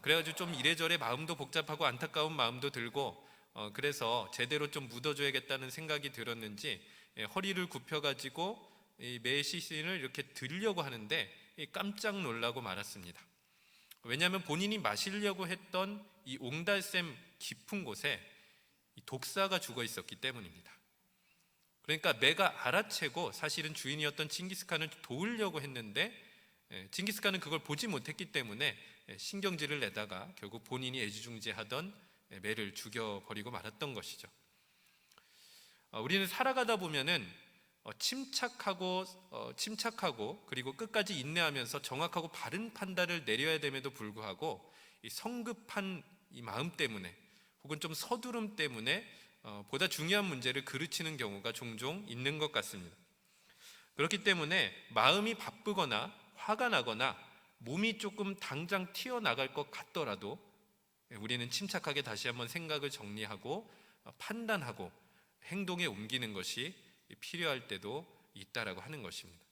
그래가지고 좀 이래저래 마음도 복잡하고 안타까운 마음도 들고 그래서 제대로 좀 묻어줘야겠다는 생각이 들었는지 허리를 굽혀가지고 매 시신을 이렇게 들려고 하는데 깜짝 놀라고 말았습니다. 왜냐하면 본인이 마시려고 했던 이 옹달샘 깊은 곳에 독사가 죽어 있었기 때문입니다. 그러니까 매가 알아채고 사실은 주인이었던 칭기스칸을 도우려고 했는데 칭기스칸은 그걸 보지 못했기 때문에 신경질을 내다가 결국 본인이 애지중지하던 매를 죽여버리고 말았던 것이죠. 우리는 살아가다 보면은 침착하고 그리고 끝까지 인내하면서 정확하고 바른 판단을 내려야 됨에도 불구하고 이 성급한 이 마음 때문에 혹은 좀 서두름 때문에 보다 중요한 문제를 그르치는 경우가 종종 있는 것 같습니다. 그렇기 때문에 마음이 바쁘거나 화가 나거나 몸이 조금 당장 튀어나갈 것 같더라도 우리는 침착하게 다시 한번 생각을 정리하고 판단하고 행동에 옮기는 것이 필요할 때도 있다라고 하는 것입니다.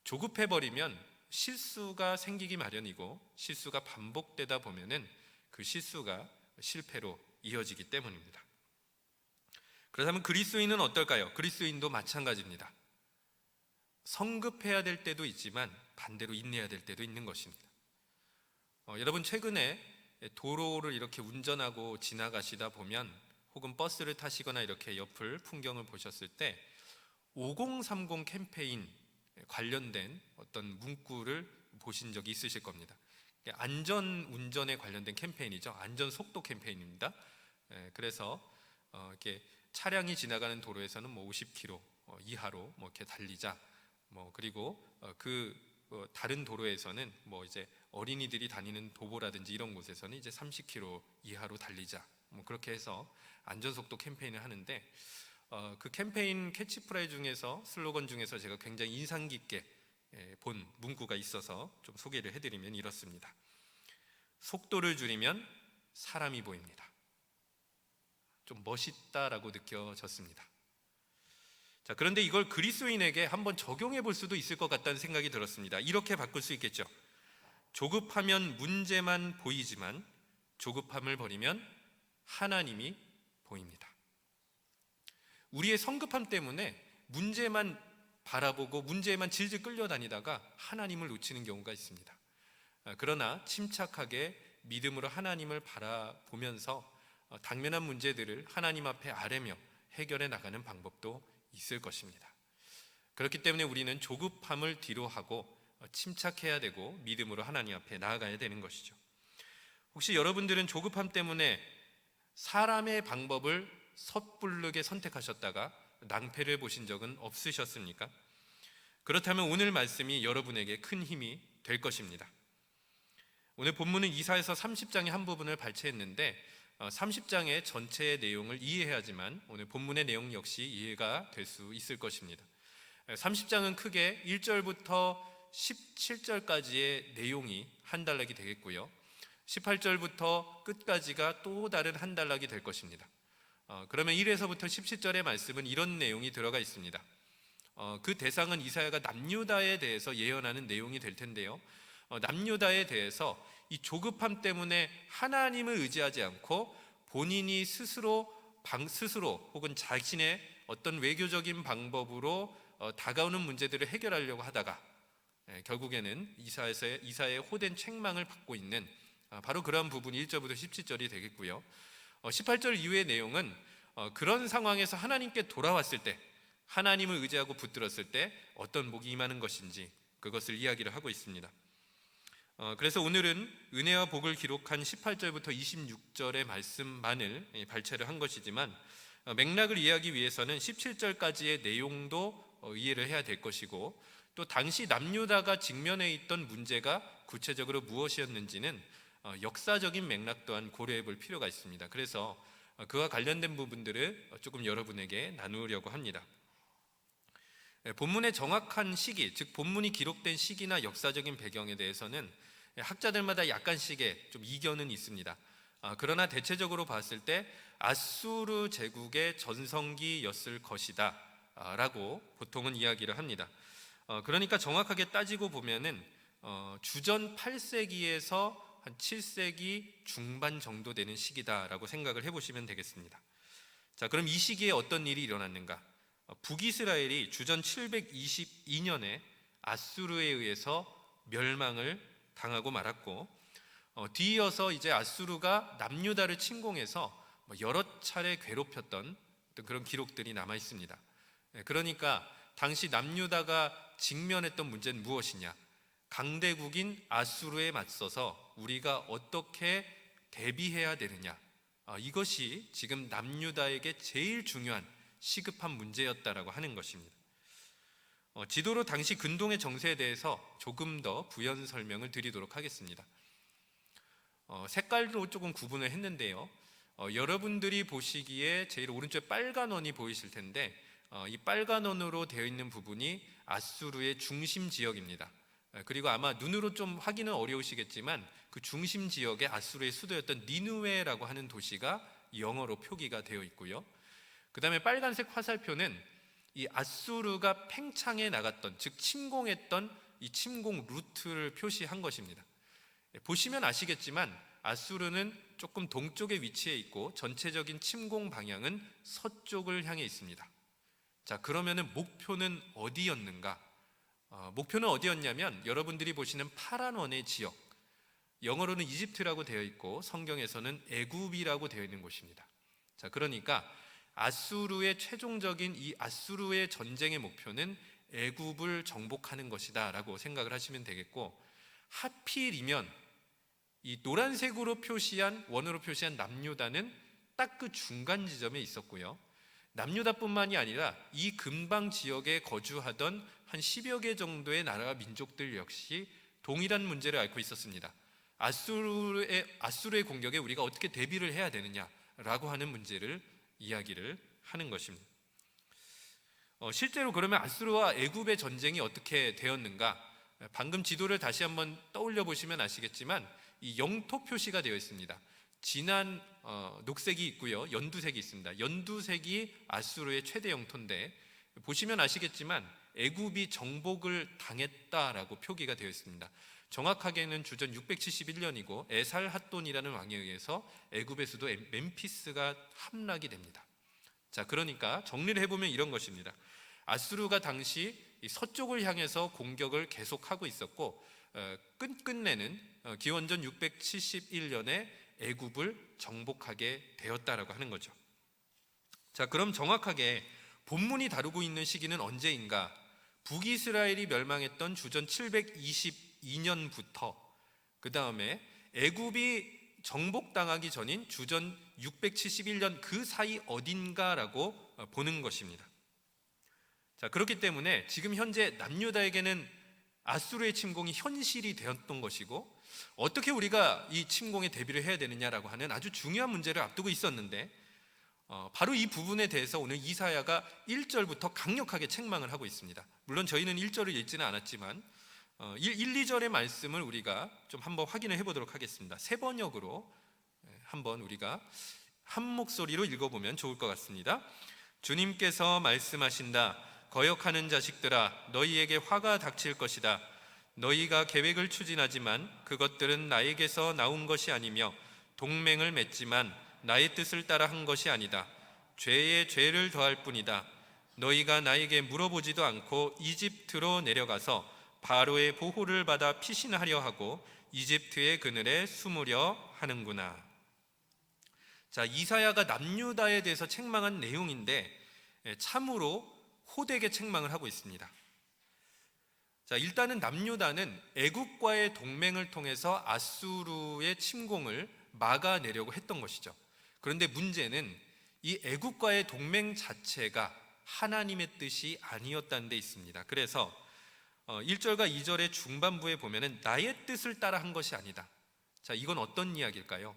조급해버리면 실수가 생기기 마련이고 실수가 반복되다 보면은 그 실수가 실패로 이어지기 때문입니다. 그렇다면 그리스도인은 어떨까요? 그리스도인도 마찬가지입니다. 성급해야 될 때도 있지만 반대로 인내해야 될 때도 있는 것입니다. 여러분 최근에 도로를 이렇게 운전하고 지나가시다 보면 혹은 버스를 타시거나 이렇게 옆을 풍경을 보셨을 때 5030 캠페인 관련된 어떤 문구를 보신 적이 있으실 겁니다. 안전 운전에 관련된 캠페인이죠. 안전 속도 캠페인입니다. 그래서 이렇게 차량이 지나가는 도로에서는 50km 이하로 이렇게 달리자. 그리고 다른 도로에서는 이제 어린이들이 다니는 도보라든지 이런 곳에서는 이제 30km 이하로 달리자. 그렇게 해서 안전속도 캠페인을 하는데 그 캠페인 캐치프라이즈 중에서 슬로건 중에서 제가 굉장히 인상 깊게 본 문구가 있어서 좀 소개를 해드리면 이렇습니다. 속도를 줄이면 사람이 보입니다. 좀 멋있다라고 느껴졌습니다. 자, 그런데 이걸 그리스도인에게 한번 적용해 볼 수도 있을 것 같다는 생각이 들었습니다. 이렇게 바꿀 수 있겠죠. 조급하면 문제만 보이지만 조급함을 버리면 하나님이 보입니다. 우리의 성급함 때문에 문제만 바라보고 문제에만 질질 끌려다니다가 하나님을 놓치는 경우가 있습니다. 그러나 침착하게 믿음으로 하나님을 바라보면서 당면한 문제들을 하나님 앞에 아뢰며 해결해 나가는 방법도 있을 것입니다. 그렇기 때문에 우리는 조급함을 뒤로하고 침착해야 되고 믿음으로 하나님 앞에 나아가야 되는 것이죠. 혹시 여러분들은 조급함 때문에 사람의 방법을 섣부르게 선택하셨다가 낭패를 보신 적은 없으셨습니까? 그렇다면 오늘 말씀이 여러분에게 큰 힘이 될 것입니다. 오늘 본문은 이사야서 30장의 한 부분을 발췌했는데 30장의 전체의 내용을 이해해야지만 오늘 본문의 내용 역시 이해가 될 수 있을 것입니다. 30장은 크게 1절부터 17절까지의 내용이 한 단락이 되겠고요, 18절부터 끝까지가 또 다른 한 단락이 될 것입니다. 그러면 1에서부터 17절의 말씀은 이런 내용이 들어가 있습니다. 그 대상은 이사야가 남유다에 대해서 예언하는 내용이 될 텐데요, 남유다에 대해서 이 조급함 때문에 하나님을 의지하지 않고 본인이 스스로 혹은 자신의 어떤 외교적인 방법으로 다가오는 문제들을 해결하려고 하다가 결국에는 이사야의 호된 책망을 받고 있는 바로 그러한 부분이 1절부터 17절이 되겠고요, 18절 이후의 내용은 그런 상황에서 하나님께 돌아왔을 때, 하나님을 의지하고 붙들었을 때 어떤 복이 임하는 것인지 그것을 이야기를 하고 있습니다. 그래서 오늘은 은혜와 복을 기록한 18절부터 26절의 말씀만을 발췌를 한 것이지만 맥락을 이해하기 위해서는 17절까지의 내용도 이해를 해야 될 것이고, 또 당시 남유다가 직면해 있던 문제가 구체적으로 무엇이었는지는 역사적인 맥락 또한 고려해 볼 필요가 있습니다. 그래서 그와 관련된 부분들을 조금 여러분에게 나누려고 합니다. 본문의 정확한 시기, 즉 본문이 기록된 시기나 역사적인 배경에 대해서는 학자들마다 약간씩의 좀 이견은 있습니다. 그러나 대체적으로 봤을 때 아수르 제국의 전성기였을 것이다 라고 보통은 이야기를 합니다. 그러니까 정확하게 따지고 보면은 주전 8세기에서 한 7세기 중반 정도 되는 시기다라고 생각을 해보시면 되겠습니다. 자, 그럼 이 시기에 어떤 일이 일어났는가? 북이스라엘이 주전 722년에 아수르에 의해서 멸망을 당하고 말았고, 뒤이어서 이제 아수르가 남유다를 침공해서 여러 차례 괴롭혔던 그런 기록들이 남아 있습니다. 그러니까 당시 남유다가 직면했던 문제는 무엇이냐? 강대국인 아수르에 맞서서 우리가 어떻게 대비해야 되느냐, 이것이 지금 남유다에게 제일 중요한 시급한 문제였다라고 하는 것입니다. 지도로 당시 근동의 정세에 대해서 조금 더 부연 설명을 드리도록 하겠습니다. 색깔로 조금 구분을 했는데요, 여러분들이 보시기에 제일 오른쪽에 빨간 원이 보이실 텐데, 이 빨간 원으로 되어 있는 부분이 아수르의 중심 지역입니다. 그리고 아마 눈으로 좀 확인은 어려우시겠지만 그 중심 지역에 아수르의 수도였던 니느웨라고 하는 도시가 영어로 표기가 되어 있고요. 그 다음에 빨간색 화살표는 이 아수르가 팽창해 나갔던, 즉 침공했던 이 침공 루트를 표시한 것입니다. 보시면 아시겠지만 아수르는 조금 동쪽에 위치해 있고 전체적인 침공 방향은 서쪽을 향해 있습니다. 자, 그러면은 목표는 어디였는가? 목표는 어디였냐면 여러분들이 보시는 파란 원의 지역, 영어로는 이집트라고 되어 있고 성경에서는 애굽이라고 되어 있는 곳입니다. 자, 그러니까 아수르의 최종적인 이 아수르의 전쟁의 목표는 애굽을 정복하는 것이다 라고 생각을 하시면 되겠고, 하필이면 이 노란색으로 표시한, 원으로 표시한 남유다는 딱 그 중간 지점에 있었고요, 남유다뿐만이 아니라 이 근방 지역에 거주하던 한 10여 개 정도의 나라와 민족들 역시 동일한 문제를 앓고 있었습니다. 아수르의 공격에 우리가 어떻게 대비를 해야 되느냐라고 하는 문제를 이야기를 하는 것입니다. 실제로 그러면 아수르와 애굽의 전쟁이 어떻게 되었는가? 방금 지도를 다시 한번 떠올려 보시면 아시겠지만 이 영토 표시가 되어 있습니다. 진한 녹색이 있고요, 연두색이 있습니다. 연두색이 아수르의 최대 영토인데, 보시면 아시겠지만 애굽이 정복을 당했다라고 표기가 되어 있습니다. 정확하게는 주전 671년이고 에살핫돈이라는 왕에 의해서 애굽의 수도 멤피스가 함락이 됩니다. 자, 그러니까 정리를 해보면 이런 것입니다. 아수르가 당시 서쪽을 향해서 공격을 계속하고 있었고, 끝내는 기원전 671년에 애굽을 정복하게 되었다라고 하는 거죠. 자, 그럼 정확하게 본문이 다루고 있는 시기는 언제인가? 북이스라엘이 멸망했던 주전 722년부터 그 다음에 애굽이 정복당하기 전인 주전 671년 그 사이 어딘가라고 보는 것입니다. 자, 그렇기 때문에 지금 현재 남유다에게는 아수르의 침공이 현실이 되었던 것이고, 어떻게 우리가 이 침공에 대비를 해야 되느냐라고 하는 아주 중요한 문제를 앞두고 있었는데, 바로 이 부분에 대해서 오늘 이사야가 1절부터 강력하게 책망을 하고 있습니다. 물론 저희는 1절을 읽지는 않았지만 1, 2절의 말씀을 우리가 좀 한번 확인을 해보도록 하겠습니다. 세 번역으로 한번 우리가 한 목소리로 읽어보면 좋을 것 같습니다. 주님께서 말씀하신다. 거역하는 자식들아, 너희에게 화가 닥칠 것이다. 너희가 계획을 추진하지만 그것들은 나에게서 나온 것이 아니며 동맹을 맺지만 나의 뜻을 따라 한 것이 아니다. 죄에 죄를 더할 뿐이다. 너희가 나에게 물어보지도 않고 이집트로 내려가서 바로의 보호를 받아 피신하려 하고 이집트의 그늘에 숨으려 하는구나. 자, 이사야가 남유다에 대해서 책망한 내용인데 참으로 호되게 책망을 하고 있습니다. 자, 일단은 남유다는 애굽과의 동맹을 통해서 아수르의 침공을 막아내려고 했던 것이죠. 그런데 문제는 이 애굽과의 동맹 자체가 하나님의 뜻이 아니었다는 데 있습니다. 그래서 1절과 2절의 중반부에 보면은 나의 뜻을 따라 한 것이 아니다. 자, 이건 어떤 이야기일까요?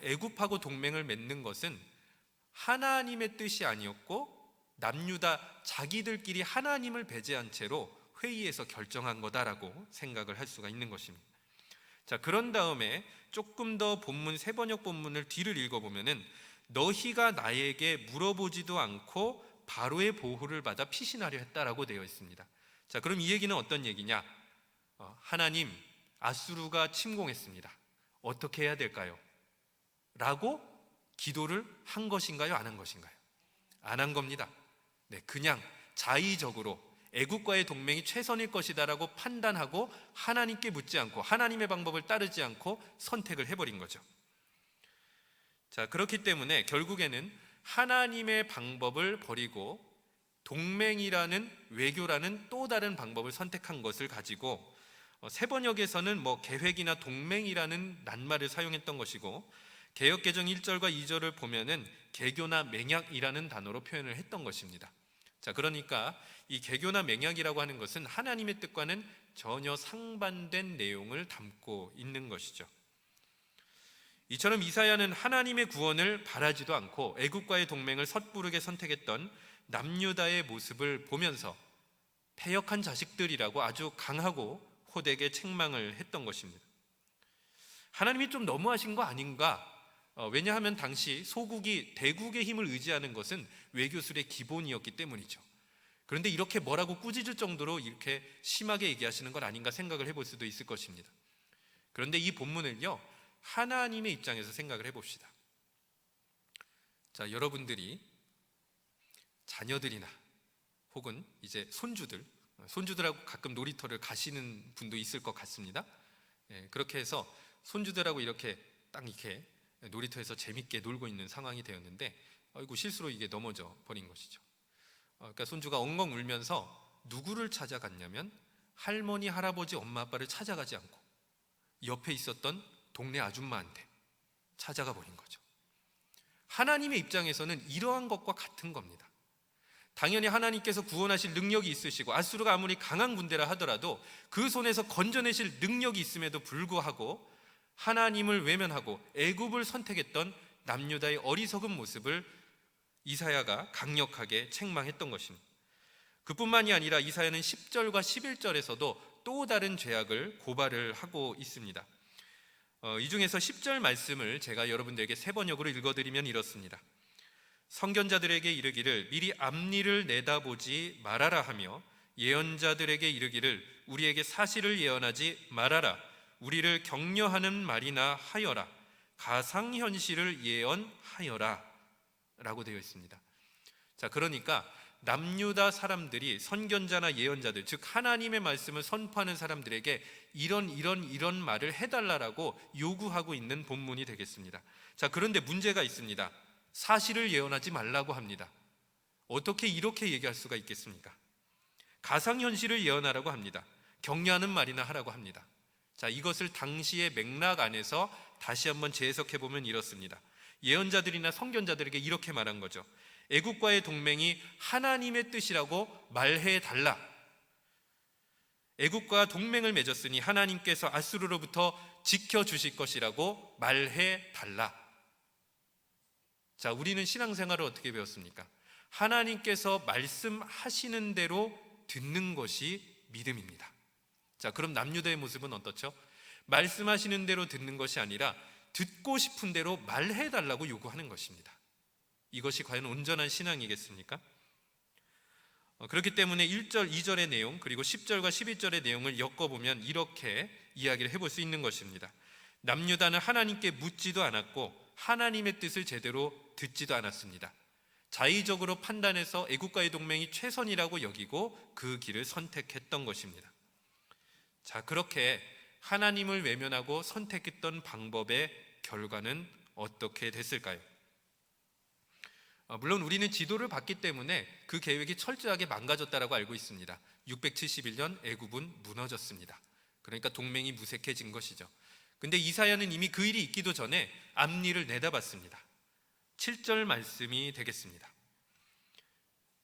애굽하고 동맹을 맺는 것은 하나님의 뜻이 아니었고 남유다 자기들끼리 하나님을 배제한 채로 회의에서 결정한 거다라고 생각을 할 수가 있는 것입니다. 자, 그런 다음에 조금 더 본문 세번역 본문을 뒤를 읽어보면은 너희가 나에게 물어보지도 않고 바로의 보호를 받아 피신하려 했다라고 되어 있습니다. 자, 그럼 이 얘기는 어떤 얘기냐? 하나님, 아수르가 침공했습니다. 어떻게 해야 될까요? 라고 기도를 한 것인가요? 안 한 것인가요? 안 한 겁니다. 네, 그냥 자의적으로 애국과의 동맹이 최선일 것이다라고 판단하고 하나님께 묻지 않고 하나님의 방법을 따르지 않고 선택을 해버린 거죠. 자, 그렇기 때문에 결국에는 하나님의 방법을 버리고 동맹이라는 외교라는 또 다른 방법을 선택한 것을 가지고 세번역에서는 계획이나 동맹이라는 낱말을 사용했던 것이고, 개역개정 1절과 2절을 보면은 개교나 맹약이라는 단어로 표현을 했던 것입니다. 자, 그러니까 이 개교나 맹약이라고 하는 것은 하나님의 뜻과는 전혀 상반된 내용을 담고 있는 것이죠. 이처럼 이사야는 하나님의 구원을 바라지도 않고 애국과의 동맹을 섣부르게 선택했던 남유다의 모습을 보면서 패역한 자식들이라고 아주 강하고 호되게 책망을 했던 것입니다. 하나님이 좀 너무하신 거 아닌가? 왜냐하면 당시 소국이 대국의 힘을 의지하는 것은 외교술의 기본이었기 때문이죠. 그런데 이렇게 뭐라고 꾸짖을 정도로 이렇게 심하게 얘기하시는 건 아닌가 생각을 해볼 수도 있을 것입니다. 그런데 이 본문을요, 하나님의 입장에서 생각을 해봅시다. 자, 여러분들이 자녀들이나 혹은 이제 손주들하고 가끔 놀이터를 가시는 분도 있을 것 같습니다. 그렇게 해서 손주들하고 이렇게 딱 이렇게 놀이터에서 재밌게 놀고 있는 상황이 되었는데, 아이고 실수로 이게 넘어져 버린 것이죠. 그러니까 손주가 엉엉 울면서 누구를 찾아갔냐면 할머니, 할아버지, 엄마, 아빠를 찾아가지 않고 옆에 있었던 동네 아줌마한테 찾아가 버린 거죠. 하나님의 입장에서는 이러한 것과 같은 겁니다. 당연히 하나님께서 구원하실 능력이 있으시고 아수르가 아무리 강한 군대라 하더라도 그 손에서 건져내실 능력이 있음에도 불구하고 하나님을 외면하고 애굽을 선택했던 남유다의 어리석은 모습을 이사야가 강력하게 책망했던 것입니다. 그뿐만이 아니라 이사야는 10절과 11절에서도 또 다른 죄악을 고발을 하고 있습니다. 이 중에서 10절 말씀을 제가 여러분들에게 세번역으로 읽어드리면 이렇습니다. 선견자들에게 이르기를 미리 앞니를 내다보지 말아라 하며 예언자들에게 이르기를 우리에게 사실을 예언하지 말아라. 우리를 격려하는 말이나 하여라. 가상현실을 예언하여라 라고 되어 있습니다. 자, 그러니까 남유다 사람들이 선견자나 예언자들, 즉 하나님의 말씀을 선포하는 사람들에게 이런 말을 해달라고 요구하고 있는 본문이 되겠습니다. 자, 그런데 문제가 있습니다. 사실을 예언하지 말라고 합니다. 어떻게 이렇게 얘기할 수가 있겠습니까? 가상현실을 예언하라고 합니다. 격려하는 말이나 하라고 합니다. 자, 이것을 당시의 맥락 안에서 다시 한번 재해석해 보면 이렇습니다. 예언자들이나 선견자들에게 이렇게 말한 거죠. 애국과의 동맹이 하나님의 뜻이라고 말해 달라. 애국과 동맹을 맺었으니 하나님께서 아수르로부터 지켜주실 것이라고 말해 달라. 자, 우리는 신앙생활을 어떻게 배웠습니까? 하나님께서 말씀하시는 대로 듣는 것이 믿음입니다. 자, 그럼 남유다의 모습은 어떻죠? 말씀하시는 대로 듣는 것이 아니라 듣고 싶은 대로 말해달라고 요구하는 것입니다. 이것이 과연 온전한 신앙이겠습니까? 그렇기 때문에 1절, 2절의 내용 그리고 10절과 11절의 내용을 엮어보면 이렇게 이야기를 해볼 수 있는 것입니다. 남유다는 하나님께 묻지도 않았고 하나님의 뜻을 제대로 듣지도 않았습니다. 자의적으로 판단해서 애국과의 동맹이 최선이라고 여기고 그 길을 선택했던 것입니다. 자, 그렇게 하나님을 외면하고 선택했던 방법의 결과는 어떻게 됐을까요? 물론 우리는 지도를 봤기 때문에 그 계획이 철저하게 망가졌다고 알고 있습니다. 671년 애굽은 무너졌습니다. 그러니까 동맹이 무색해진 것이죠. 근데 이사야는 이미 그 일이 있기도 전에 앞니를 내다봤습니다. 7절 말씀이 되겠습니다.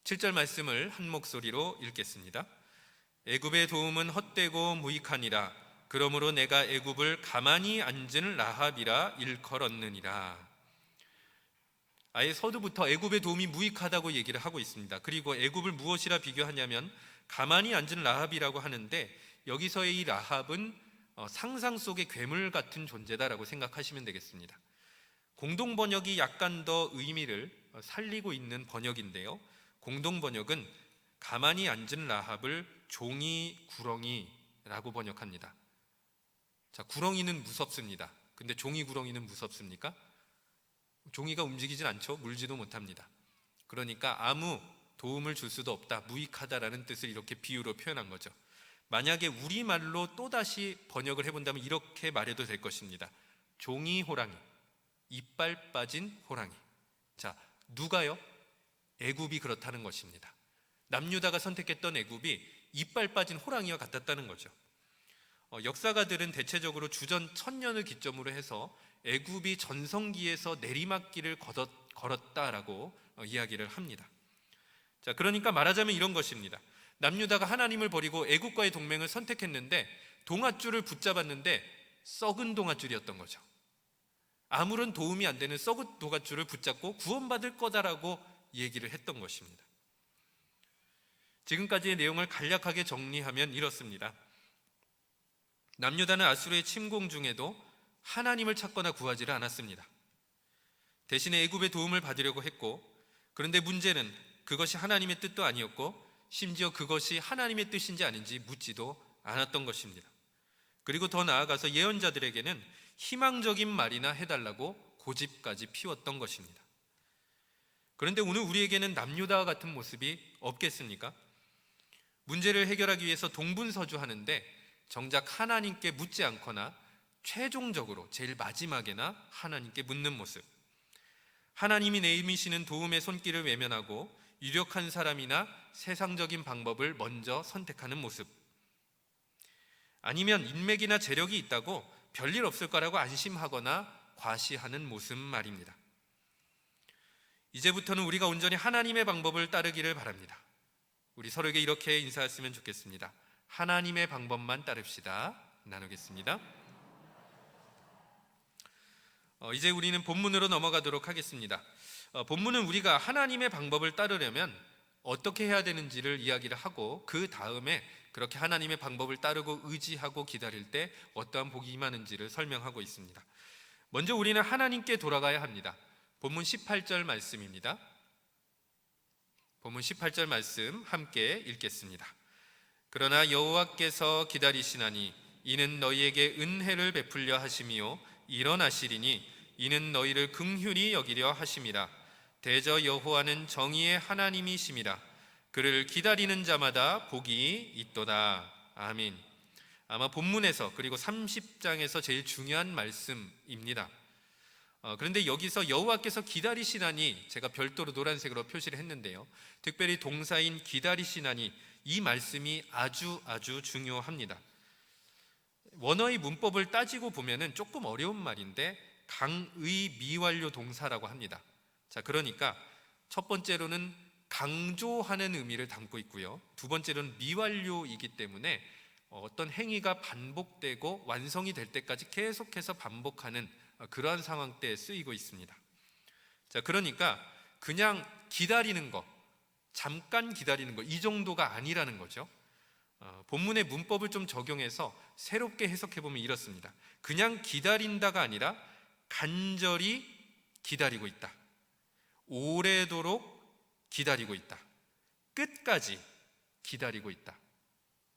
7절 말씀을 한 목소리로 읽겠습니다. 애굽의 도움은 헛되고 무익하니라. 그러므로 내가 애굽을 가만히 앉은 라합이라 일컬었느니라. 아예 서두부터 애굽의 도움이 무익하다고 얘기를 하고 있습니다. 그리고 애굽을 무엇이라 비교하냐면 가만히 앉은 라합이라고 하는데, 여기서의 이 라합은 상상 속의 괴물 같은 존재다라고 생각하시면 되겠습니다. 공동 번역이 약간 더 의미를 살리고 있는 번역인데요, 공동 번역은 가만히 앉은 라합을 종이 구렁이라고 번역합니다. 자, 구렁이는 무섭습니다. 근데 종이 구렁이는 무섭습니까? 종이가 움직이진 않죠. 물지도 못합니다. 그러니까 아무 도움을 줄 수도 없다, 무익하다라는 뜻을 이렇게 비유로 표현한 거죠. 만약에 우리말로 또다시 번역을 해본다면 이렇게 말해도 될 것입니다. 종이 호랑이, 이빨 빠진 호랑이. 자, 누가요? 애굽이 그렇다는 것입니다. 남유다가 선택했던 애굽이 이빨 빠진 호랑이와 같았다는 거죠. 역사가들은 대체적으로 주전 1000년을 기점으로 해서 애굽이 전성기에서 내리막길을 걸었다라고 이야기를 합니다. 자, 그러니까 말하자면 이런 것입니다. 남유다가 하나님을 버리고 애굽과의 동맹을 선택했는데 동아줄을 붙잡았는데 썩은 동아줄이었던 거죠. 아무런 도움이 안 되는 썩은 동아줄을 붙잡고 구원받을 거다라고 얘기를 했던 것입니다. 지금까지의 내용을 간략하게 정리하면 이렇습니다. 남유다는 아수르의 침공 중에도 하나님을 찾거나 구하지를 않았습니다. 대신에 애굽의 도움을 받으려고 했고, 그런데 문제는 그것이 하나님의 뜻도 아니었고 심지어 그것이 하나님의 뜻인지 아닌지 묻지도 않았던 것입니다. 그리고 더 나아가서 예언자들에게는 희망적인 말이나 해달라고 고집까지 피웠던 것입니다. 그런데 오늘 우리에게는 남유다와 같은 모습이 없겠습니까? 문제를 해결하기 위해서 동분서주하는데 정작 하나님께 묻지 않거나 최종적으로 제일 마지막에나 하나님께 묻는 모습, 하나님이 내미시는 도움의 손길을 외면하고 유력한 사람이나 세상적인 방법을 먼저 선택하는 모습, 아니면 인맥이나 재력이 있다고 별일 없을 거라고 안심하거나 과시하는 모습 말입니다. 이제부터는 우리가 온전히 하나님의 방법을 따르기를 바랍니다. 우리 서로에게 이렇게 인사했으면 좋겠습니다. 하나님의 방법만 따릅시다. 나누겠습니다. 이제 우리는 본문으로 넘어가도록 하겠습니다. 본문은 우리가 하나님의 방법을 따르려면 어떻게 해야 되는지를 이야기를 하고, 그 다음에 그렇게 하나님의 방법을 따르고 의지하고 기다릴 때 어떠한 복이 임하는지를 설명하고 있습니다. 먼저 우리는 하나님께 돌아가야 합니다. 본문 18절 말씀입니다. 본문 18절 말씀 함께 읽겠습니다. 그러나 여호와께서 기다리시나니 이는 너희에게 은혜를 베풀려 하심이요 일어나시리니 이는 너희를 긍휼히 여기려 하심이라. 대저 여호와는 정의의 하나님이심이라. 그를 기다리는 자마다 복이 있도다. 아멘. 아마 본문에서 그리고 30장에서 제일 중요한 말씀입니다. 그런데 여기서 여호와께서 기다리시나니, 제가 별도로 노란색으로 표시를 했는데요, 특별히 동사인 기다리시나니, 이 말씀이 아주 중요합니다. 원어의 문법을 따지고 보면은 조금 어려운 말인데 강의 미완료 동사라고 합니다. 자, 그러니까 첫 번째로는 강조하는 의미를 담고 있고요, 두 번째로는 미완료이기 때문에 어떤 행위가 반복되고 완성이 될 때까지 계속해서 반복하는 그러한 상황 때 쓰이고 있습니다. 자, 그러니까 그냥 기다리는 거, 잠깐 기다리는 거, 이 정도가 아니라는 거죠. 본문의 문법을 좀 적용해서 새롭게 해석해보면 이렇습니다. 그냥 기다린다가 아니라 간절히 기다리고 있다, 오래도록 기다리고 있다, 끝까지 기다리고 있다.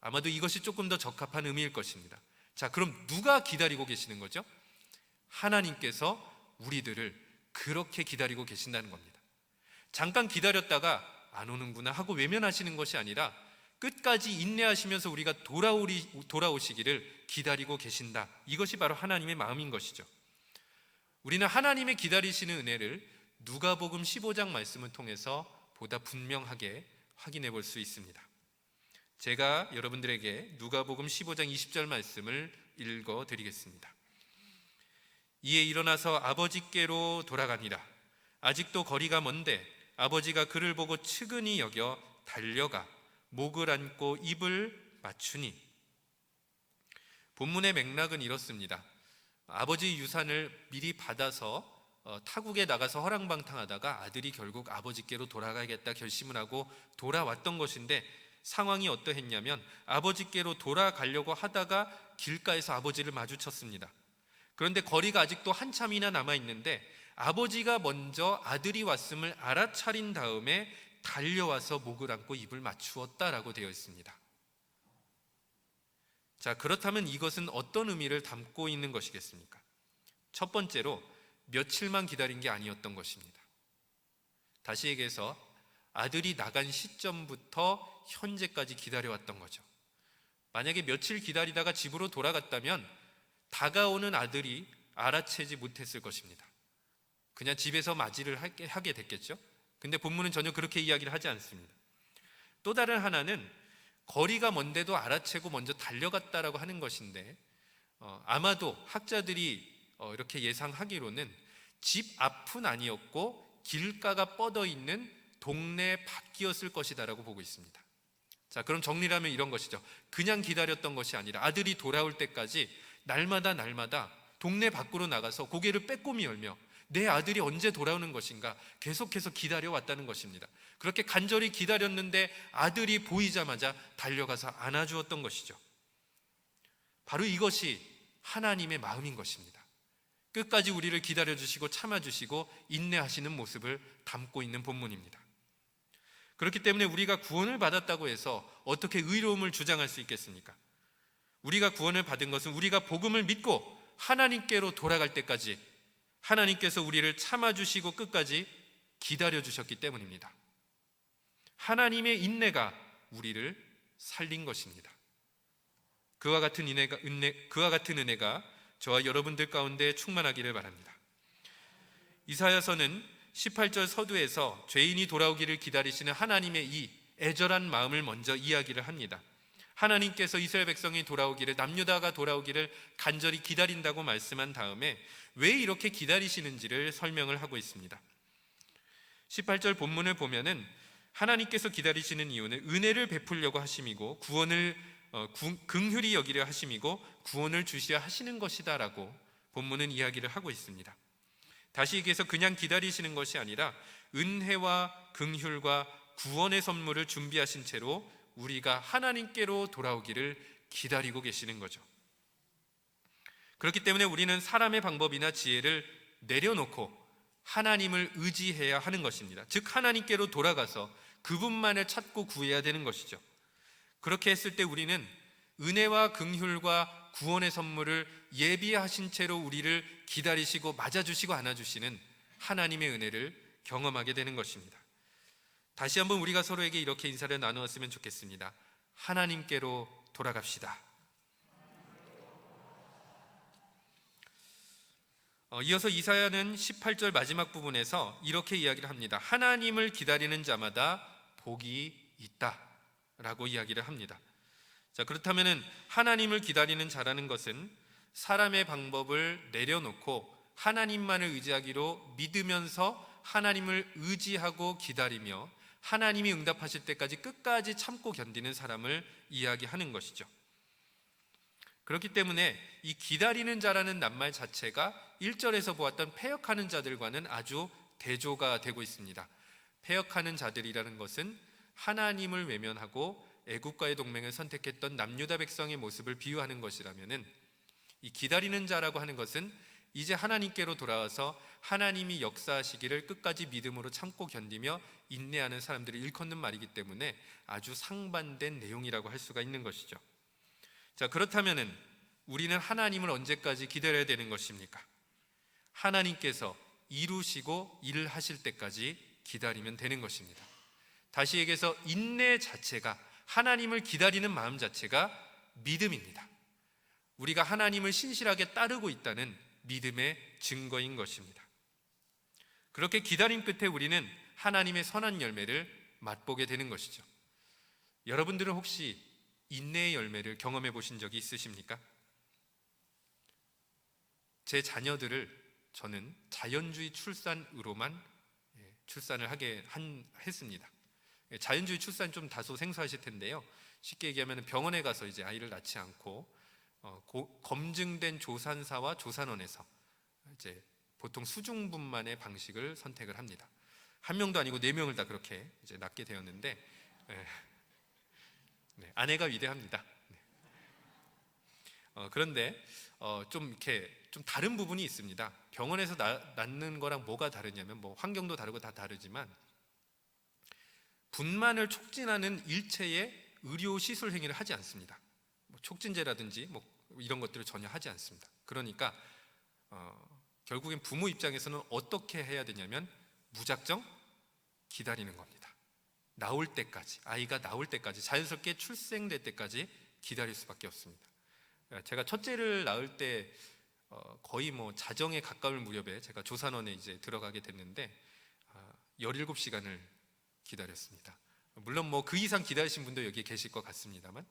아마도 이것이 조금 더 적합한 의미일 것입니다. 자, 그럼 누가 기다리고 계시는 거죠? 하나님께서 우리들을 그렇게 기다리고 계신다는 겁니다. 잠깐 기다렸다가 안 오는구나 하고 외면하시는 것이 아니라 끝까지 인내하시면서 우리가 돌아오시기를 기다리고 계신다. 이것이 바로 하나님의 마음인 것이죠. 우리는 하나님의 기다리시는 은혜를 누가복음 15장 말씀을 통해서 보다 분명하게 확인해 볼 수 있습니다. 제가 여러분들에게 누가복음 15장 20절 말씀을 읽어 드리겠습니다. 이에 일어나서 아버지께로 돌아가니라. 아직도 거리가 먼데 아버지가 그를 보고 측은히 여겨 달려가 목을 안고 입을 맞추니. 본문의 맥락은 이렇습니다. 아버지 유산을 미리 받아서 타국에 나가서 허랑방탕하다가 아들이 결국 아버지께로 돌아가야겠다 결심을 하고 돌아왔던 것인데, 상황이 어떠했냐면 아버지께로 돌아가려고 하다가 길가에서 아버지를 마주쳤습니다. 그런데 거리가 아직도 한참이나 남아있는데 아버지가 먼저 아들이 왔음을 알아차린 다음에 달려와서 목을 안고 입을 맞추었다라고 되어 있습니다. 자, 그렇다면 이것은 어떤 의미를 담고 있는 것이겠습니까? 첫 번째로 며칠만 기다린 게 아니었던 것입니다. 다시 얘기해서 아들이 나간 시점부터 현재까지 기다려왔던 거죠. 만약에 며칠 기다리다가 집으로 돌아갔다면 다가오는 아들이 알아채지 못했을 것입니다. 그냥 집에서 맞이를 하게 됐겠죠. 근데 본문은 전혀 그렇게 이야기를 하지 않습니다. 또 다른 하나는 거리가 먼데도 알아채고 먼저 달려갔다라고 하는 것인데, 아마도 학자들이 이렇게 예상하기로는 집 앞은 아니었고 길가가 뻗어 있는 동네 밖이었을 것이다라고 보고 있습니다. 자, 그럼 정리를 하면 이런 것이죠. 그냥 기다렸던 것이 아니라 아들이 돌아올 때까지 날마다 동네 밖으로 나가서 고개를 빼꼼히 열며 내 아들이 언제 돌아오는 것인가 계속해서 기다려왔다는 것입니다. 그렇게 간절히 기다렸는데 아들이 보이자마자 달려가서 안아주었던 것이죠. 바로 이것이 하나님의 마음인 것입니다. 끝까지 우리를 기다려주시고 참아주시고 인내하시는 모습을 담고 있는 본문입니다. 그렇기 때문에 우리가 구원을 받았다고 해서 어떻게 의로움을 주장할 수 있겠습니까? 우리가 구원을 받은 것은 우리가 복음을 믿고 하나님께로 돌아갈 때까지 하나님께서 우리를 참아주시고 끝까지 기다려주셨기 때문입니다. 하나님의 인내가 우리를 살린 것입니다. 그와 같은 은혜가 저와 여러분들 가운데 충만하기를 바랍니다. 이사야서는 18절 서두에서 죄인이 돌아오기를 기다리시는 하나님의 이 애절한 마음을 먼저 이야기를 합니다. 하나님께서 이스라엘 백성이 돌아오기를, 남유다가 돌아오기를 간절히 기다린다고 말씀한 다음에 왜 이렇게 기다리시는지를 설명을 하고 있습니다. 18절 본문을 보면은 하나님께서 기다리시는 이유는 은혜를 베풀려고 하심이고 긍휼히 여기려 하심이고 구원을 주시려 하시는 것이다 라고 본문은 이야기를 하고 있습니다. 다시 얘기해서 그냥 기다리시는 것이 아니라 은혜와 긍휼과 구원의 선물을 준비하신 채로 우리가 하나님께로 돌아오기를 기다리고 계시는 거죠. 그렇기 때문에 우리는 사람의 방법이나 지혜를 내려놓고 하나님을 의지해야 하는 것입니다. 즉 하나님께로 돌아가서 그분만을 찾고 구해야 되는 것이죠. 그렇게 했을 때 우리는 은혜와 긍휼과 구원의 선물을 예비하신 채로 우리를 기다리시고 맞아주시고 안아주시는 하나님의 은혜를 경험하게 되는 것입니다. 다시 한번 우리가 서로에게 이렇게 인사를 나누었으면 좋겠습니다. 하나님께로 돌아갑시다. 이어서 이사야는 18절 마지막 부분에서 이렇게 이야기를 합니다. 하나님을 기다리는 자마다 복이 있다 라고 이야기를 합니다. 자, 그렇다면 하나님을 기다리는 자라는 것은 사람의 방법을 내려놓고 하나님만을 의지하기로 믿으면서 하나님을 의지하고 기다리며 하나님이 응답하실 때까지 끝까지 참고 견디는 사람을 이야기하는 것이죠. 그렇기 때문에 이 기다리는 자라는 낱말 자체가 1절에서 보았던 패역하는 자들과는 아주 대조가 되고 있습니다. 패역하는 자들이라는 것은 하나님을 외면하고 애국과의 동맹을 선택했던 남유다 백성의 모습을 비유하는 것이라면은 이 기다리는 자라고 하는 것은 이제 하나님께로 돌아와서 하나님이 역사하시기를 끝까지 믿음으로 참고 견디며 인내하는 사람들을 일컫는 말이기 때문에 아주 상반된 내용이라고 할 수가 있는 것이죠. 자, 그렇다면은 우리는 하나님을 언제까지 기다려야 되는 것입니까? 하나님께서 이루시고 일을 하실 때까지 기다리면 되는 것입니다. 다시 얘기해서 인내 자체가, 하나님을 기다리는 마음 자체가 믿음입니다. 우리가 하나님을 신실하게 따르고 있다는 믿음의 증거인 것입니다. 그렇게 기다림 끝에 우리는 하나님의 선한 열매를 맛보게 되는 것이죠. 여러분들은 혹시 인내의 열매를 경험해 보신 적이 있으십니까? 제 자녀들을 저는 자연주의 출산으로만 출산을 했습니다. 자연주의 출산 좀 다소 생소하실 텐데요. 쉽게 얘기하면 병원에 가서 이제 아이를 낳지 않고 검증된 조산사와 조산원에서 이제 보통 수중분만의 방식을 선택을 합니다. 한 명도 아니고 4명을 다 그렇게 이제 낳게 되었는데, 아내가 위대합니다. 그런데 좀 이렇게 좀 다른 부분이 있습니다. 병원에서 낳는 거랑 뭐가 다르냐면 환경도 다르고 다 다르지만 분만을 촉진하는 일체의 의료 시술 행위를 하지 않습니다. 촉진제라든지 이런 것들을 전혀 하지 않습니다. 그러니까 결국엔 부모 입장에서는 어떻게 해야 되냐면 무작정 기다리는 겁니다. 나올 때까지, 아이가 나올 때까지, 자연스럽게 출생될 때까지 기다릴 수밖에 없습니다. 제가 첫째를 낳을 때 거의 자정에 가까울 무렵에 제가 조산원에 이제 들어가게 됐는데 17시간을 기다렸습니다. 물론 그 이상 기다리신 분도 여기 계실 것 같습니다만,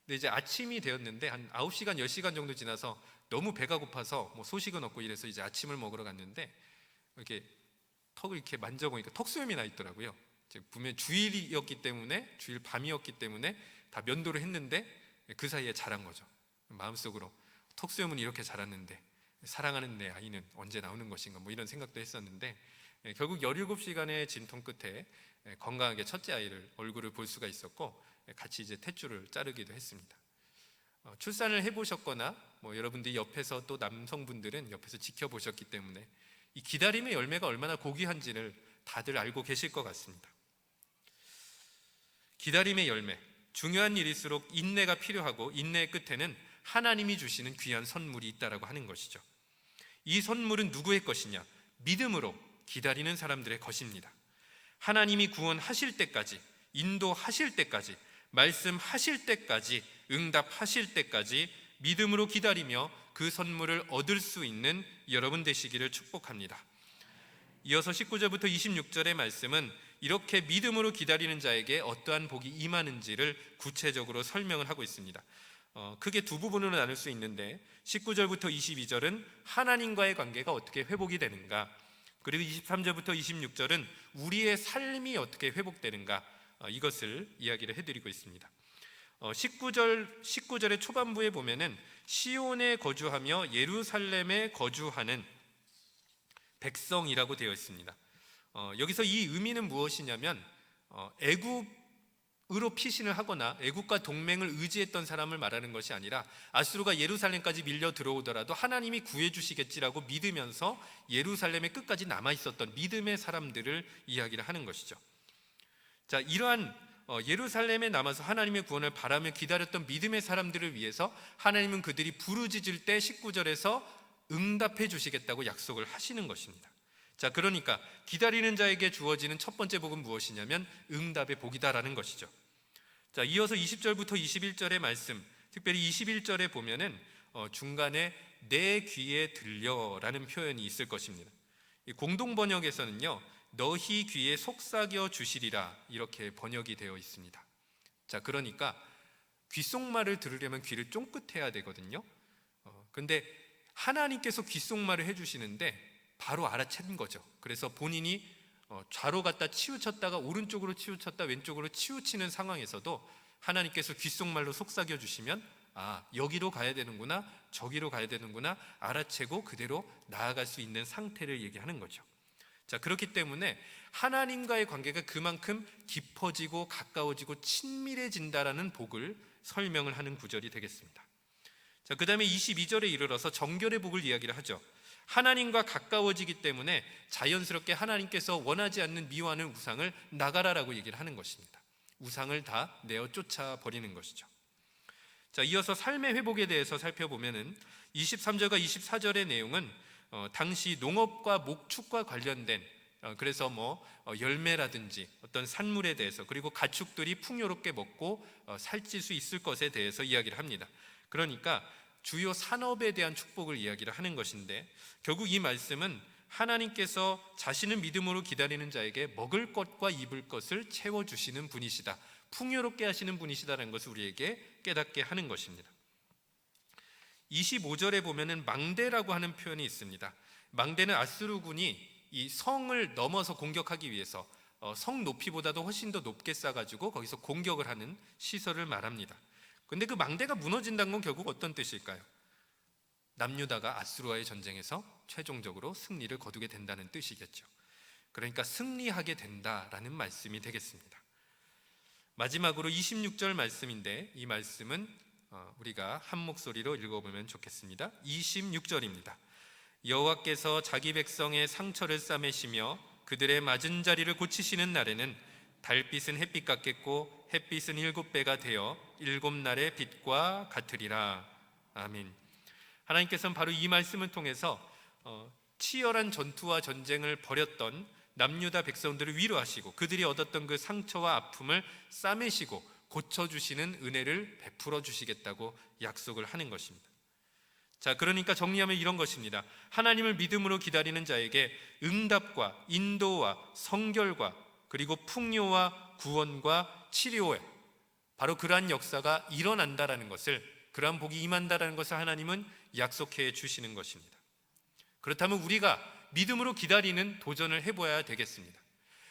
근데 이제 아침이 되었는데 한 9시간, 10시간 정도 지나서 너무 배가 고파서 소식은 없고 이래서 이제 아침을 먹으러 갔는데 이렇게 턱을 이렇게 만져보니까 턱수염이 나 있더라고요. 분명히 주일 밤이었기 때문에 다 면도를 했는데 그 사이에 자란 거죠. 마음속으로 턱수염은 이렇게 자랐는데 사랑하는 내 아이는 언제 나오는 것인가 이런 생각도 했었는데, 결국 17시간의 진통 끝에 건강하게 첫째 아이를 얼굴을 볼 수가 있었고 같이 이제 탯줄을 자르기도 했습니다. 출산을 해보셨거나 여러분들이 옆에서 또 남성분들은 옆에서 지켜보셨기 때문에 이 기다림의 열매가 얼마나 고귀한지를 다들 알고 계실 것 같습니다. 기다림의 열매, 중요한 일일수록 인내가 필요하고 인내의 끝에는 하나님이 주시는 귀한 선물이 있다라고 하는 것이죠. 이 선물은 누구의 것이냐? 믿음으로 기다리는 사람들의 것입니다. 하나님이 구원하실 때까지, 인도하실 때까지, 말씀하실 때까지, 응답하실 때까지 믿음으로 기다리며 그 선물을 얻을 수 있는 여러분 되시기를 축복합니다. 이어서 19절부터 26절의 말씀은 이렇게 믿음으로 기다리는 자에게 어떠한 복이 임하는지를 구체적으로 설명을 하고 있습니다. 크게 두 부분으로 나눌 수 있는데 19절부터 22절은 하나님과의 관계가 어떻게 회복이 되는가, 그리고 23절부터 26절은 우리의 삶이 어떻게 회복되는가, 이것을 이야기를 해드리고 있습니다. 19절의 초반부에 보면은 시온에 거주하며 예루살렘에 거주하는 백성이라고 되어 있습니다. 여기서 이 의미는 무엇이냐면 애굽으로 피신을 하거나 애굽과 동맹을 의지했던 사람을 말하는 것이 아니라 아수르가 예루살렘까지 밀려 들어오더라도 하나님이 구해주시겠지라고 믿으면서 예루살렘의 끝까지 남아있었던 믿음의 사람들을 이야기를 하는 것이죠. 자, 이러한 예루살렘에 남아서 하나님의 구원을 바라며 기다렸던 믿음의 사람들을 위해서 하나님은 그들이 부르짖을 때 19절에서 응답해 주시겠다고 약속을 하시는 것입니다. 자, 그러니까 기다리는 자에게 주어지는 첫 번째 복은 무엇이냐면 응답의 복이다라는 것이죠. 자, 이어서 20절부터 21절의 말씀, 특별히 21절에 보면은 중간에 내 귀에 들려라는 표현이 있을 것입니다. 공동 번역에서는요, 너희 귀에 속삭여 주시리라 이렇게 번역이 되어 있습니다. 자, 그러니까 귓속말을 들으려면 귀를 쫑긋해야 되거든요. 근데 하나님께서 귓속말을 해주시는데 바로 알아챈 거죠. 그래서 본인이 좌로 갔다 치우쳤다가 오른쪽으로 치우쳤다 왼쪽으로 치우치는 상황에서도 하나님께서 귓속말로 속삭여 주시면 여기로 가야 되는구나, 저기로 가야 되는구나 알아채고 그대로 나아갈 수 있는 상태를 얘기하는 거죠. 자, 그렇기 때문에 하나님과의 관계가 그만큼 깊어지고 가까워지고 친밀해진다라는 복을 설명을 하는 구절이 되겠습니다. 자, 그 다음에 22절에 이르러서 정결의 복을 이야기를 하죠. 하나님과 가까워지기 때문에 자연스럽게 하나님께서 원하지 않는 미워하는 우상을 나가라라고 얘기를 하는 것입니다. 우상을 다 내어 쫓아버리는 것이죠. 자, 이어서 삶의 회복에 대해서 살펴보면은 23절과 24절의 내용은 당시 농업과 목축과 관련된 그래서 열매라든지 어떤 산물에 대해서, 그리고 가축들이 풍요롭게 먹고 살찔 수 있을 것에 대해서 이야기를 합니다. 그러니까 주요 산업에 대한 축복을 이야기를 하는 것인데, 결국 이 말씀은 하나님께서 자신을 믿음으로 기다리는 자에게 먹을 것과 입을 것을 채워주시는 분이시다, 풍요롭게 하시는 분이시다라는 것을 우리에게 깨닫게 하는 것입니다. 25절에 보면은 망대라고 하는 표현이 있습니다. 망대는 아수르군이 이 성을 넘어서 공격하기 위해서 성 높이보다도 훨씬 더 높게 쌓아가지고 거기서 공격을 하는 시설을 말합니다. 근데 그 망대가 무너진다는 건 결국 어떤 뜻일까요? 남유다가 아수르와의 전쟁에서 최종적으로 승리를 거두게 된다는 뜻이겠죠. 그러니까 승리하게 된다라는 말씀이 되겠습니다. 마지막으로 26절 말씀인데, 이 말씀은 우리가 한 목소리로 읽어보면 좋겠습니다. 26절입니다. 여호와께서 자기 백성의 상처를 싸매시며 그들의 맞은 자리를 고치시는 날에는 달빛은 햇빛 같겠고 햇빛은 7배가 되어 7날의 빛과 같으리라. 아멘. 하나님께서는 바로 이 말씀을 통해서 치열한 전투와 전쟁을 벌였던 남유다 백성들을 위로하시고 그들이 얻었던 그 상처와 아픔을 싸매시고 고쳐주시는 은혜를 베풀어 주시겠다고 약속을 하는 것입니다. 자, 그러니까 정리하면 이런 것입니다. 하나님을 믿음으로 기다리는 자에게 응답과 인도와 성결과 그리고 풍요와 구원과 치료에 바로 그러한 역사가 일어난다라는 것을, 그러한 복이 임한다라는 것을 하나님은 약속해 주시는 것입니다. 그렇다면 우리가 믿음으로 기다리는 도전을 해봐야 되겠습니다.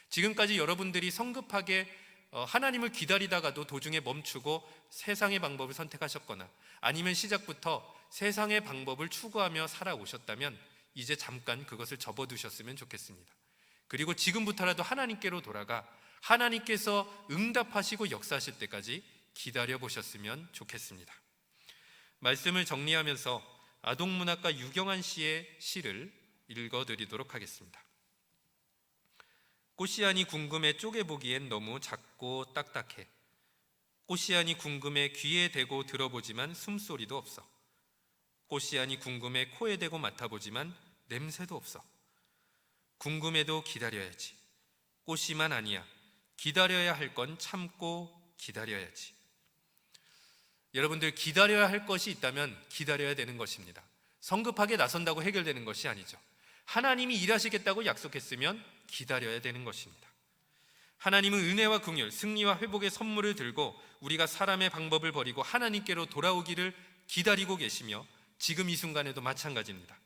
지금까지 여러분들이 성급하게 하나님을 기다리다가도 도중에 멈추고 세상의 방법을 선택하셨거나 아니면 시작부터 세상의 방법을 추구하며 살아오셨다면 이제 잠깐 그것을 접어두셨으면 좋겠습니다. 그리고 지금부터라도 하나님께로 돌아가 하나님께서 응답하시고 역사하실 때까지 기다려보셨으면 좋겠습니다. 말씀을 정리하면서 아동문학가 유경환 씨의 시를 읽어드리도록 하겠습니다. 꽃이하니 궁금해 쪼개보기엔 너무 작고 딱딱해. 꽃이하니 궁금해 귀에 대고 들어보지만 숨소리도 없어. 꽃이하니 궁금해 코에 대고 맡아보지만 냄새도 없어. 궁금해도 기다려야지. 꽃이만 아니야. 기다려야 할 건 참고 기다려야지. 여러분들, 기다려야 할 것이 있다면 기다려야 되는 것입니다. 성급하게 나선다고 해결되는 것이 아니죠. 하나님이 일하시겠다고 약속했으면 기다려야 되는 것입니다. 하나님은 은혜와 긍휼, 승리와 회복의 선물을 들고 우리가 사람의 방법을 버리고 하나님께로 돌아오기를 기다리고 계시며 지금 이 순간에도 마찬가지입니다.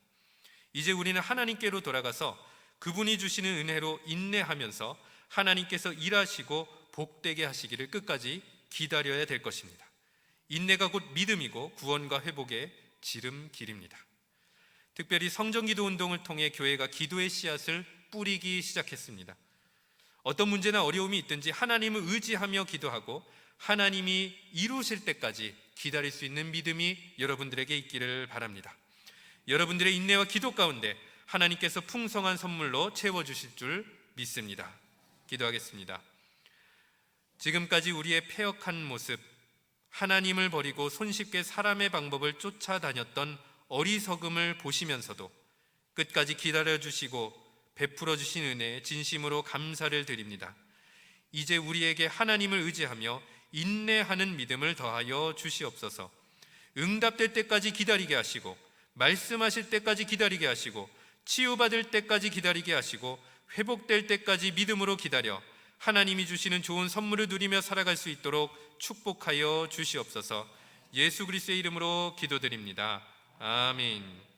이제 우리는 하나님께로 돌아가서 그분이 주시는 은혜로 인내하면서 하나님께서 일하시고 복되게 하시기를 끝까지 기다려야 될 것입니다. 인내가 곧 믿음이고 구원과 회복의 지름길입니다. 특별히 성전기도 운동을 통해 교회가 기도의 씨앗을 뿌리기 시작했습니다. 어떤 문제나 어려움이 있든지 하나님을 의지하며 기도하고 하나님이 이루실 때까지 기다릴 수 있는 믿음이 여러분들에게 있기를 바랍니다. 여러분들의 인내와 기도 가운데 하나님께서 풍성한 선물로 채워주실 줄 믿습니다. 기도하겠습니다. 지금까지 우리의 패역한 모습, 하나님을 버리고 손쉽게 사람의 방법을 쫓아다녔던 어리석음을 보시면서도 끝까지 기다려주시고 베풀어주신 은혜에 진심으로 감사를 드립니다. 이제 우리에게 하나님을 의지하며 인내하는 믿음을 더하여 주시옵소서. 응답될 때까지 기다리게 하시고 말씀하실 때까지 기다리게 하시고 치유받을 때까지 기다리게 하시고 회복될 때까지 믿음으로 기다려 하나님이 주시는 좋은 선물을 누리며 살아갈 수 있도록 축복하여 주시옵소서. 예수 그리스도의 이름으로 기도드립니다. 아멘.